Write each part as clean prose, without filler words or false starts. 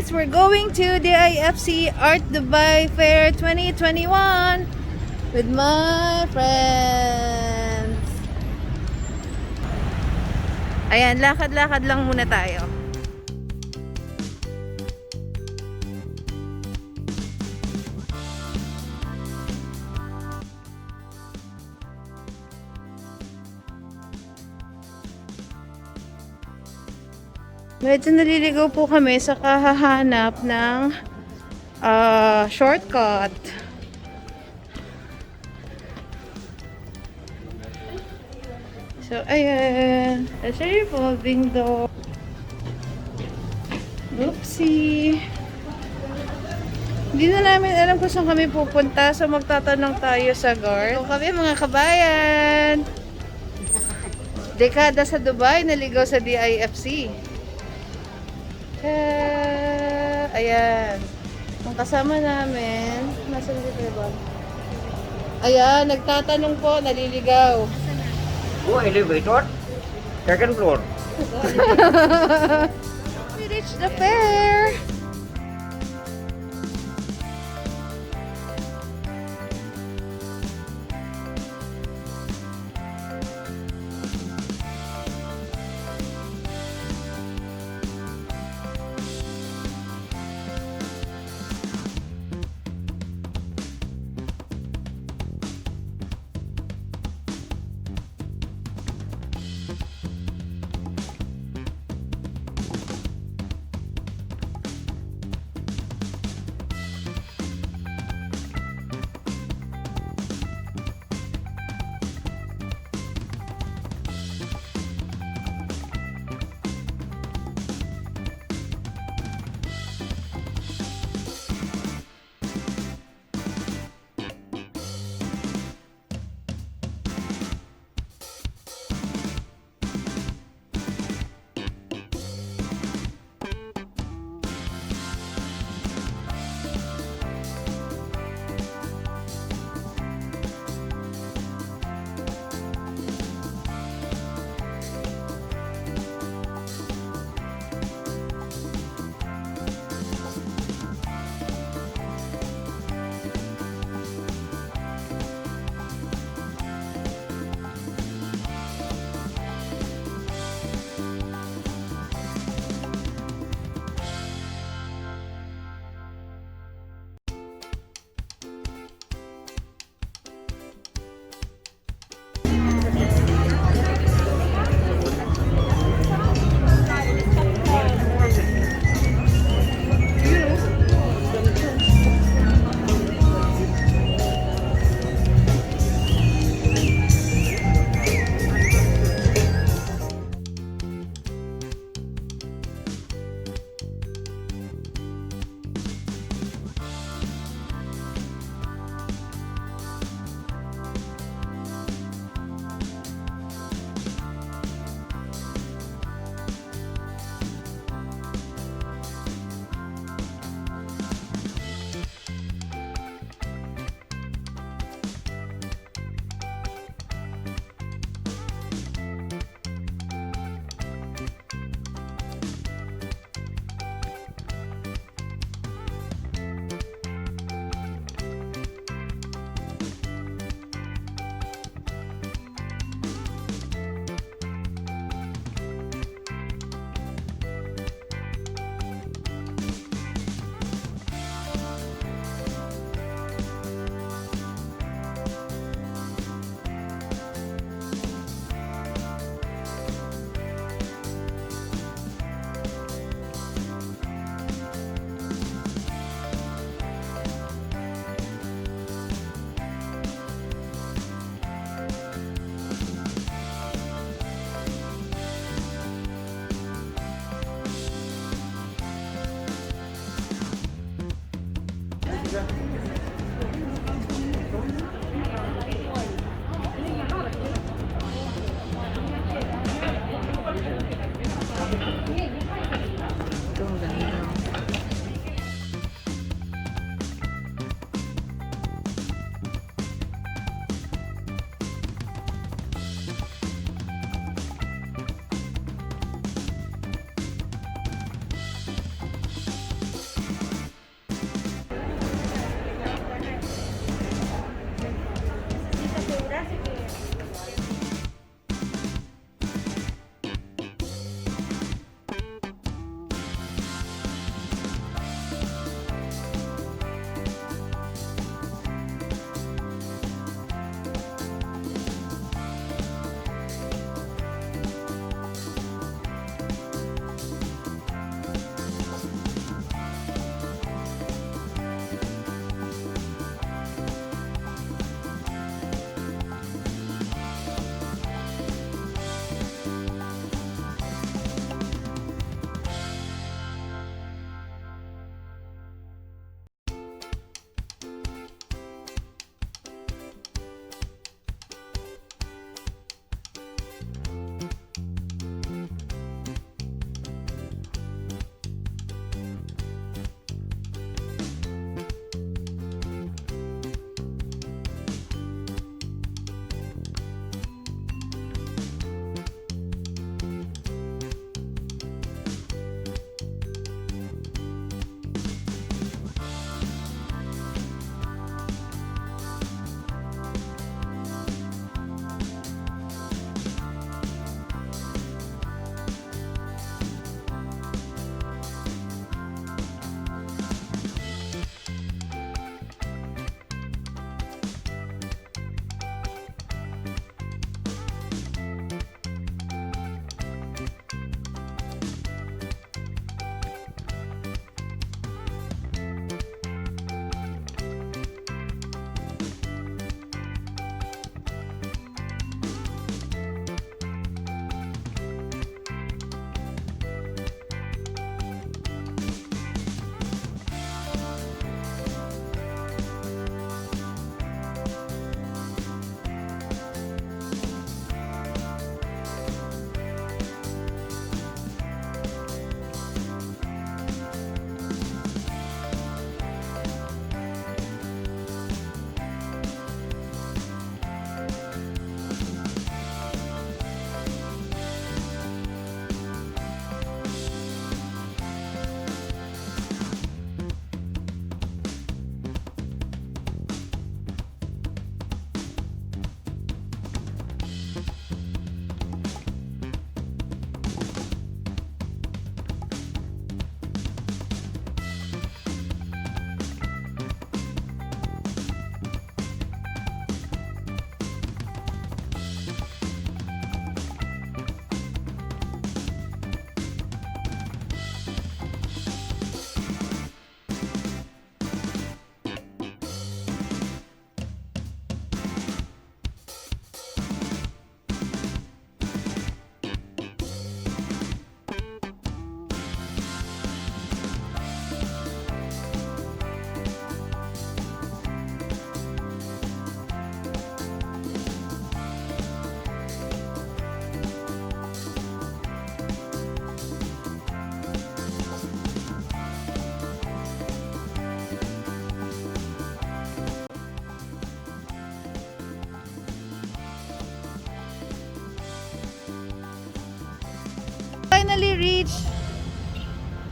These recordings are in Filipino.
guys, we're going to DIFC Art Dubai Fair 2021 with my friends. Ayan, lakad-lakad lang muna tayo. Medyo naliligaw po kami sa kahahanap ng shortcut. So, ayan. There's a revolving door. Oopsie. Hindi na namin alam kung saan kami pupunta. So, magtatanong tayo sa guard. So, kami mga kabayan. Dekada sa Dubai, naligaw sa DIFC. Ayan. Ang kasama namin, nasaan dito ba? Ayan, nagtatanong po, naliligaw. Oh, elevator? Second floor. We reached the fair.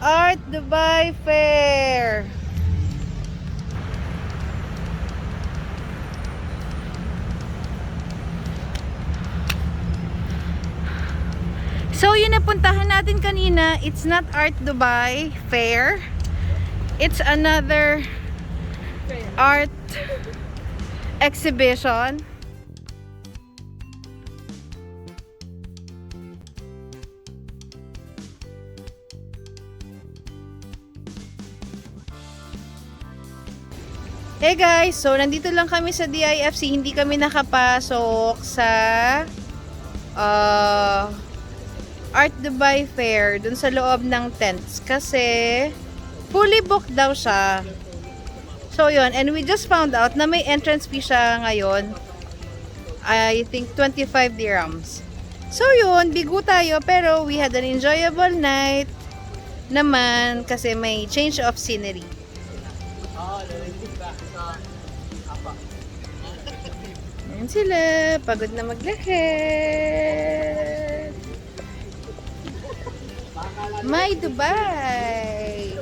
Art Dubai Fair. So, yung napuntahan natin kanina, it's not Art Dubai Fair. It's another art exhibition. Hey guys, so nandito lang kami sa DIFC, hindi kami nakapasok sa Art Dubai Fair dun sa loob ng tents kasi fully booked daw siya. So yun, and we just found out na may entrance fee siya ngayon. I think 25 dirhams. So yun, bigo tayo pero we had an enjoyable night naman kasi may change of scenery. Ayan sila, pagod na maglakad. My Dubai!